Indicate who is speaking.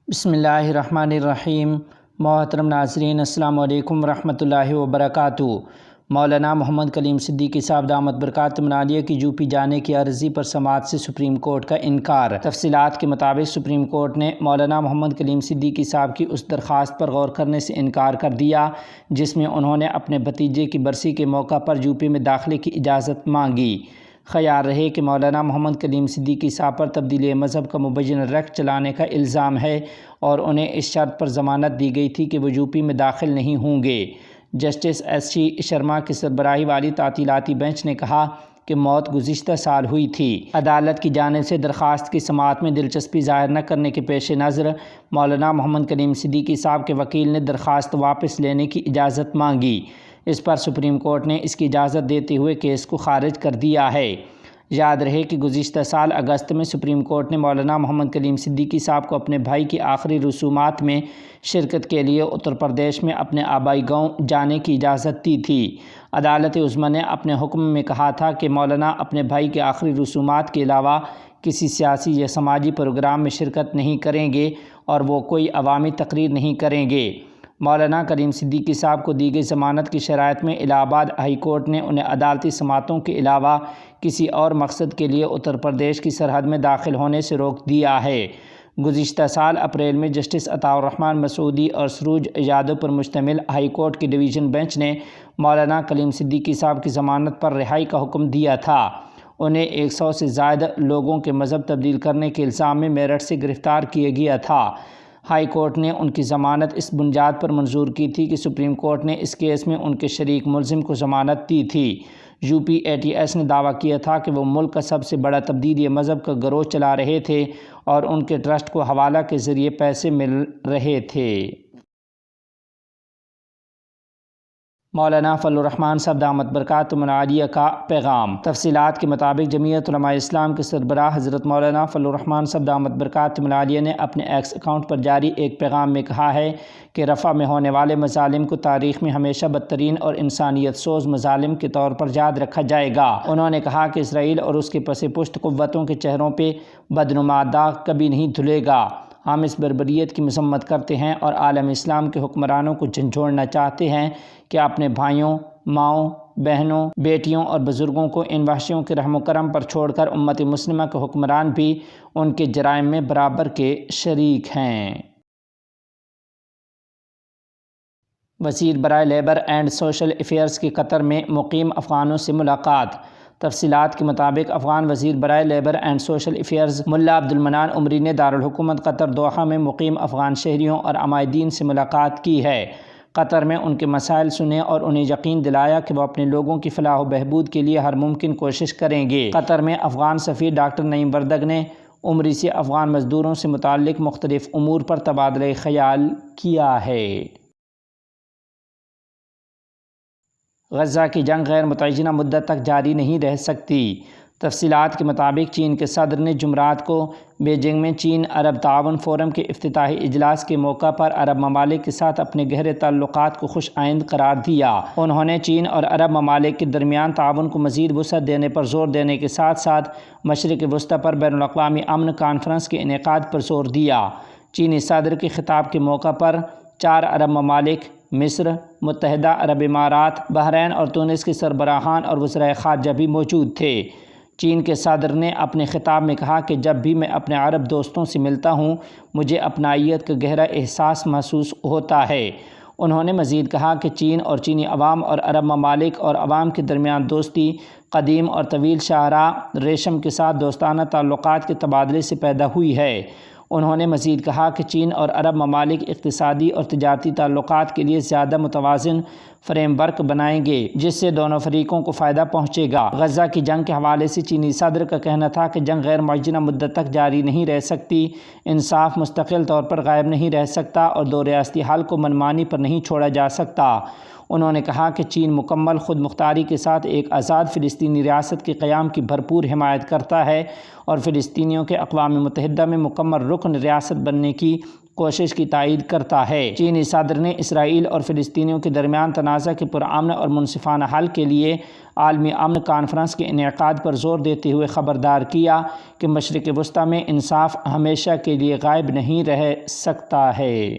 Speaker 1: بسم اللہ الرحمن الرحیم۔ محترم ناظرین، السلام علیکم ورحمۃ اللہ وبرکاتہ۔ مولانا محمد کلیم صدیقی صاحب دامت برکاتہم عالیہ کی یو پی جانے کی عرضی پر سماعت سے سپریم کورٹ کا انکار۔ تفصیلات کے مطابق سپریم کورٹ نے مولانا محمد کلیم صدیقی صاحب کی اس درخواست پر غور کرنے سے انکار کر دیا جس میں انہوں نے اپنے بھتیجے کی برسی کے موقع پر یو پی میں داخلے کی اجازت مانگی۔ خیال رہے کہ مولانا محمد کلیم صدیقی صاحب پر تبدیلی مذہب کا مبینہ ریکٹ چلانے کا الزام ہے اور انہیں اس شرط پر ضمانت دی گئی تھی کہ وہ یو پی میں داخل نہیں ہوں گے۔ جسٹس ایس سی شرما کی سربراہی والی تعطیلاتی بینچ نے کہا کہ موت گزشتہ سال ہوئی تھی۔ عدالت کی جانب سے درخواست کی سماعت میں دلچسپی ظاہر نہ کرنے کے پیش نظر مولانا محمد کلیم صدیقی صاحب کے وکیل نے درخواست واپس لینے کی اجازت مانگی۔ اس پر سپریم کورٹ نے اس کی اجازت دیتے ہوئے کیس کو خارج کر دیا ہے۔ یاد رہے کہ گزشتہ سال اگست میں سپریم کورٹ نے مولانا محمد کلیم صدیقی صاحب کو اپنے بھائی کی آخری رسومات میں شرکت کے لیے اتر پردیش میں اپنے آبائی گاؤں جانے کی اجازت دی تھی۔ عدالت عظمیٰ نے اپنے حکم میں کہا تھا کہ مولانا اپنے بھائی کے آخری رسومات کے علاوہ کسی سیاسی یا سماجی پروگرام میں شرکت نہیں کریں گے اور وہ کوئی عوامی تقریر نہیں کریں گے۔ مولانا کلیم صدیقی صاحب کو دی گئی ضمانت کی شرائط میں الہ آباد ہائی کورٹ نے انہیں عدالتی سماعتوں کے علاوہ کسی اور مقصد کے لیے اتر پردیش کی سرحد میں داخل ہونے سے روک دیا ہے۔ گزشتہ سال اپریل میں جسٹس عطاء الرحمن مسعودی اور سروج یادو پر مشتمل ہائی کورٹ کی ڈویژن بینچ نے مولانا کلیم صدیقی صاحب کی ضمانت پر رہائی کا حکم دیا تھا۔ انہیں 100 سے زائد لوگوں کے مذہب تبدیل کرنے کے الزام میں میرٹھ سے گرفتار کیا گیا تھا۔ ہائی کورٹ نے ان کی ضمانت اس بنیاد پر منظور کی تھی کہ سپریم کورٹ نے اس کیس میں ان کے شریک ملزم کو ضمانت دی تھی۔ U P A T S نے دعویٰ کیا تھا کہ وہ ملک کا سب سے بڑا تبدیلی مذہب کا گروہ چلا رہے تھے اور ان کے ٹرسٹ کو حوالہ کے ذریعے پیسے مل رہے تھے۔ مولانا فضل الرحمان صاحب دامت برکاتہم عالیہ کا پیغام۔ تفصیلات کے مطابق جمعیت علماء اسلام کے سربراہ حضرت مولانا فضل الرحمان صاحب دامت برکاتہم عالیہ نے اپنے ایکس اکاؤنٹ پر جاری ایک پیغام میں کہا ہے کہ رفح میں ہونے والے مظالم کو تاریخ میں ہمیشہ بدترین اور انسانیت سوز مظالم کے طور پر یاد رکھا جائے گا۔ انہوں نے کہا کہ اسرائیل اور اس کے پس پشت قوتوں کے چہروں پہ بدنما داغ کبھی نہیں دھلے گا۔ ہم اس بربریت کی مذمت کرتے ہیں اور عالم اسلام کے حکمرانوں کو جھنجھوڑنا چاہتے ہیں کہ اپنے بھائیوں، ماؤں، بہنوں، بیٹیوں اور بزرگوں کو ان وحشیوں کے رحم و کرم پر چھوڑ کر امت مسلمہ کے حکمران بھی ان کے جرائم میں برابر کے شریک ہیں۔ وزیر برائے لیبر اینڈ سوشل افیئرز کی قطر میں مقیم افغانوں سے ملاقات۔ تفصیلات کے مطابق افغان وزیر برائے لیبر اینڈ سوشل افیئرز ملا عبدالمنان عمری نے دارالحکومت قطر دوحہ میں مقیم افغان شہریوں اور عمائدین سے ملاقات کی ہے۔ قطر میں ان کے مسائل سنے اور انہیں یقین دلایا کہ وہ اپنے لوگوں کی فلاح و بہبود کے لیے ہر ممکن کوشش کریں گے۔ قطر میں افغان سفیر ڈاکٹر نعیم وردگ نے عمری سے افغان مزدوروں سے متعلق مختلف امور پر تبادلہ خیال کیا ہے۔ غزہ کی جنگ غیر متعینہ مدت تک جاری نہیں رہ سکتی۔ تفصیلات کے مطابق چین کے صدر نے جمعرات کو بیجنگ میں چین عرب تعاون فورم کے افتتاحی اجلاس کے موقع پر عرب ممالک کے ساتھ اپنے گہرے تعلقات کو خوش آئند قرار دیا۔ انہوں نے چین اور عرب ممالک کے درمیان تعاون کو مزید وسعت دینے پر زور دینے کے ساتھ ساتھ مشرق وسطیٰ پر بین الاقوامی امن کانفرنس کے انعقاد پر زور دیا۔ چینی صدر کے خطاب کے موقع پر 4 عرب ممالک مصر، متحدہ عرب امارات، بحرین اور تونس کے سربراہان اور وزرائے خارجہ بھی موجود تھے۔ چین کے صدر نے اپنے خطاب میں کہا کہ جب بھی میں اپنے عرب دوستوں سے ملتا ہوں مجھے اپنائیت کا گہرا احساس محسوس ہوتا ہے۔ انہوں نے مزید کہا کہ چین اور چینی عوام اور عرب ممالک اور عوام کے درمیان دوستی قدیم اور طویل شاہراہ ریشم کے ساتھ دوستانہ تعلقات کے تبادلے سے پیدا ہوئی ہے۔ انہوں نے مزید کہا کہ چین اور عرب ممالک اقتصادی اور تجارتی تعلقات کے لیے زیادہ متوازن فریم ورک بنائیں گے جس سے دونوں فریقوں کو فائدہ پہنچے گا۔ غزہ کی جنگ کے حوالے سے چینی صدر کا کہنا تھا کہ جنگ غیر معینہ مدت تک جاری نہیں رہ سکتی، انصاف مستقل طور پر غائب نہیں رہ سکتا اور 2 ریاستی حل کو منمانی پر نہیں چھوڑا جا سکتا۔ انہوں نے کہا کہ چین مکمل خود مختاری کے ساتھ ایک آزاد فلسطینی ریاست کے قیام کی بھرپور حمایت کرتا ہے اور فلسطینیوں کے اقوام متحدہ میں مکمل رکن ریاست بننے کی کوشش کی تائید کرتا ہے۔ چینی صدر نے اسرائیل اور فلسطینیوں کے درمیان تنازع کے پرامن اور منصفانہ حل کے لیے عالمی امن کانفرنس کے انعقاد پر زور دیتے ہوئے خبردار کیا کہ مشرق وسطی میں انصاف ہمیشہ کے لیے غائب نہیں رہ سکتا ہے۔